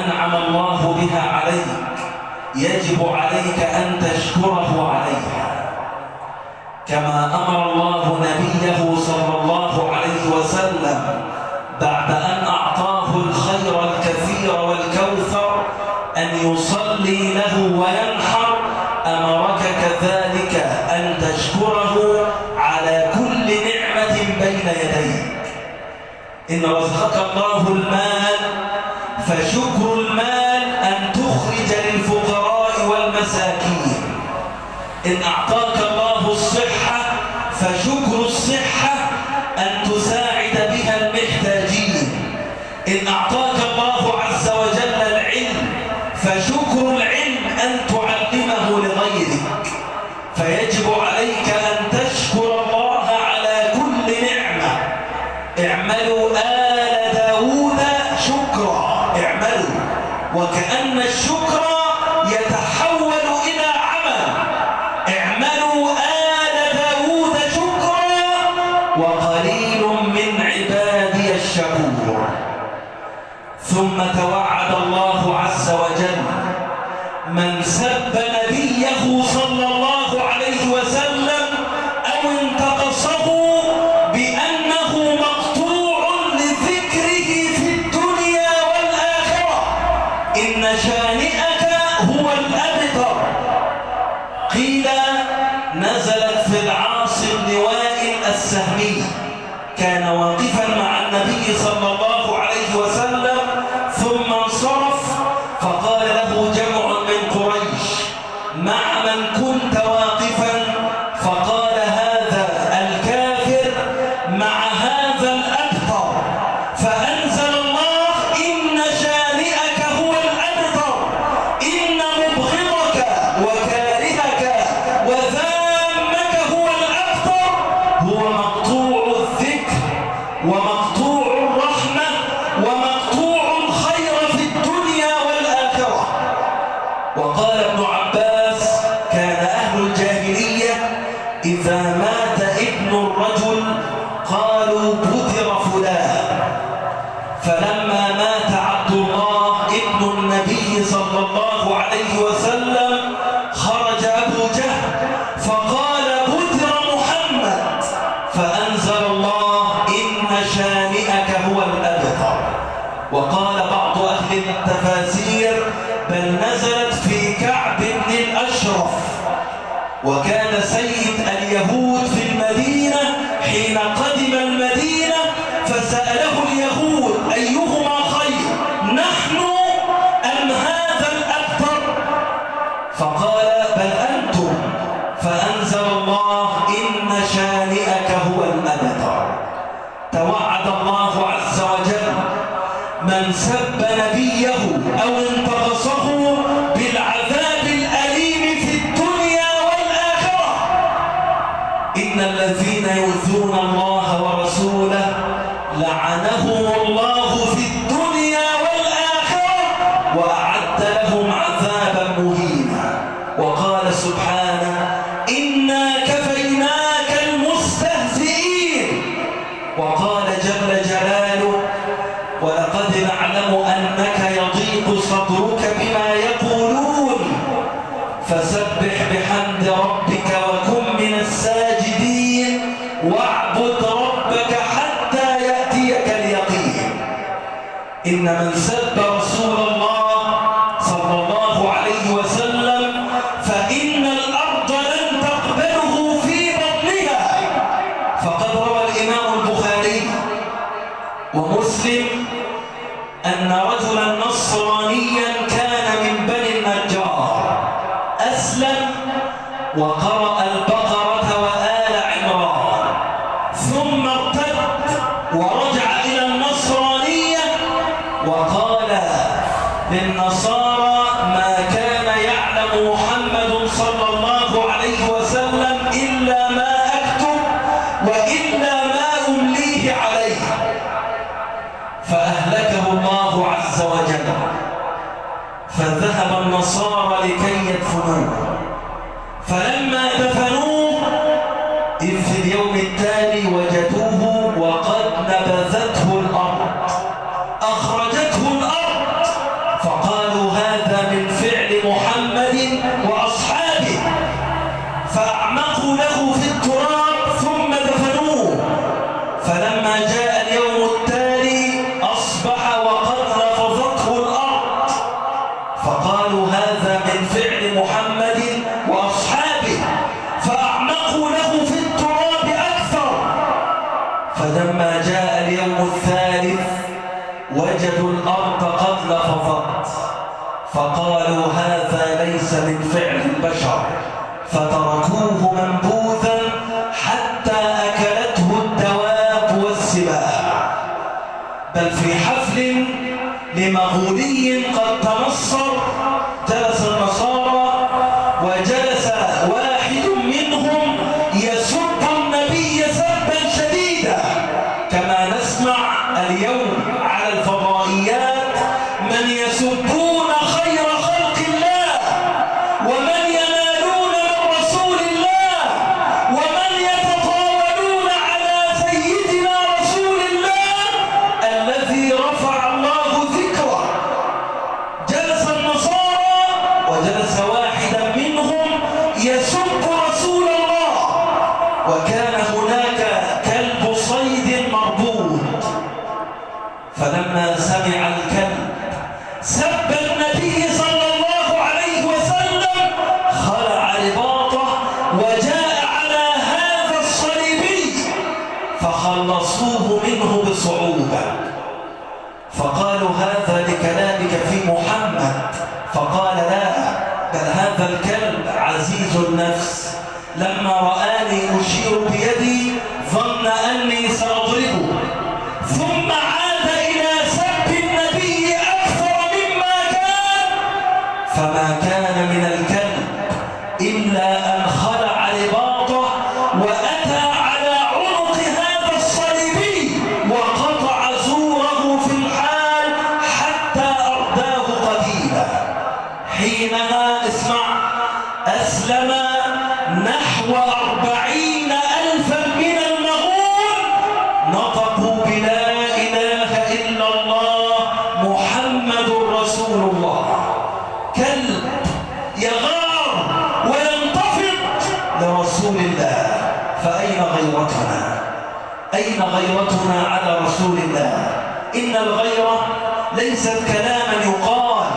أنعم الله بها عليك يجب عليك أن تشكره عليها، كما أمر الله نبيه صلى الله عليه وسلم بعد أن أعطاه الخير الكثير والكوثر أن يصلي له وينحر، أمرك كذلك أن تشكره على كل نعمة بين يديك. إن رزقك الله المال فشكر المال أن تخرج للفقراء والمساكين. إن أعطاك الله الصحة فشكر الصحة أن تساعد بها المحتاجين. إن أعطاك الله عز وجل العلم فشكر العلم أن تعلمه لغيرك. فيجب عليك أن تشكر الله على كل نعمة. اعملوا آل داود شكرا، اعملوا، وكأن الشكر يتحول إلى عمل. اعملوا آل داود شكرا وقليل من عبادي الشكور. ثم توعد الله عز وجل من سب نبيه صلى الله عليه وسلم أو انتقصه بأنه مقطوع لذكره في الدنيا والآخرة. إن شانئك هو الأبتر. قيل نزلت في العاص بن وائل السهمي، كان واقفا مع النبي صلى الله عليه وسلم ثم انصرف، فقال له جمع من قريش: مع من كنت واقفا؟ فقال: هذا الكافر مع هذا الأبتر. فأنزل الله: إن شانئك هو الأبتر، إن مبغضك وكارهك وذامك هو الأبتر، هو مقطوع الذكر ومقطوع الرحمة ومقطوع الخير في الدنيا والآخرة. وقال ابن عباس: كان أهل الجاهلية إذا مات ابن الرجل قالوا: بتر فلان. فلما مات عبد الله ابن النبي صلى الله عليه وسلم خرج أبو جهل فقال: بتر محمد. فأنزل الله: إن شانئك هو الأبتر. وقال بعض أهل التفاسير: بل نزلت في كعب بن الأشرف، وكان سيد اليهود في المدينة حين قدم المدينة، فسأله اليهود: أيهما خير، نحن أم هذا الأبتر؟ فقال: بل أنتم. فأنزل الله: إن شانئك هو الأبتر. توعد الله عز وجل من سب نبيه أو انتقصه بالعذاب الأليم في الدنيا والآخرة. إن الذين يؤذون الله ورسوله لعنهم الله في الدنيا والآخرة وأعد لهم عذابا مهينا. وقال سبحانه: إنا كفيناك المستهزئين. وقال جل جلاله: ولقد نعلم أنك يضيق صدرك بما يقولون فسبح بحمد ربك وكن من الساجدين واعبد ربك حتى يأتيك اليقين. إن من سب رسول الله صلى الله عليه وسلم فإن الأرض لن تقبله في بطنها. فقد روى الإمام البخاري ومسلم أن رجلا نصرانيا كان من بني النجار أسلم وقرأ البقرة وآل عمران، ثم ارتد ورجع إلى النصرانية وقال للنصارى: ما كان يعلم محمد صلى الله عليه وسلم إلا ما أكتب وإلا ما أمليه عليه. فأهلكه الله عز وجل. فذهب النصارى لكي يدفنوه، فلما دفنوه إذ في اليوم التالي وجدوه وقد نبذته الأرض، أخرجته الأرض. فقال وجدوا الأرض قد لفظت فقالوا هذا ليس من فعل البشر، فتركوه منبوذا حتى أكلته الدواب والسباع. بل في حفل لمغولي قد تنصر جلس النصارى، وجلس واحد منهم يسب النبي سبا شديدا، كما نسمع اليوم على الفضائيات من يسبون خير خلق الله، ومن ينالون من رسول الله، ومن يتطاولون على سيدنا رسول الله الذي رفع الله ذكره. جلس النصارى وجلس واحدا منهم يسب رسول الله، وكان هناك كلب صيد مربوط، فلما سمع الكلب سب النبي صلى الله عليه وسلم خلع رباطه وجاء على هذا الصليبي فخلصوه منه بصعوبة، فقالوا هذا لكلامك في محمد، فقال لا، بل هذا الكلب عزيز النفس، لما رآني أشير بيدي ظن أني سأضربه، ثم عاد إلى سب النبي أكثر مما كان، فما كان من الكلب إلا أن خلع رباطه وأتى على عنق هذا الصليبي وقطع زوره في الحال حتى أرداه قتيلا. حينها اسمع، أسلم نحو 40,000 من المغول، نطقوا بلا إله إلا الله محمد رسول الله. كلب يغار وينتفض لرسول الله، فأين غيرتنا؟ أين غيرتنا على رسول الله؟ إن الغيرة ليست كلاما يقال،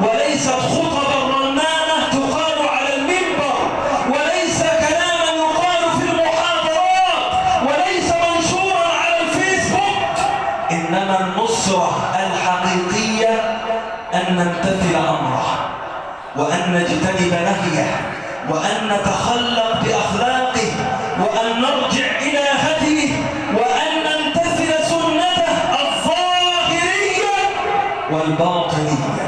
وليست خطبا رنانة تقال على المنبر، وليس كلاما يقال في المحاضرات، وليس منشورا على الفيسبوك. إنما النصرة الحقيقية أن نمتثل أمره، وأن نجتنب نهيه، وأن نتخلق بأخلاقه، وأن نرجع إلى هديه، وأن نمتثل سنته الظاهرية والباطنية،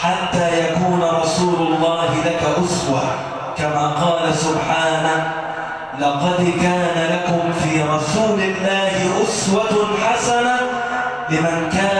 حتى يكون رسول الله لك أسوة، كما قال سبحانه: لقد كان لكم في رسول الله أسوة حسنة لمن كان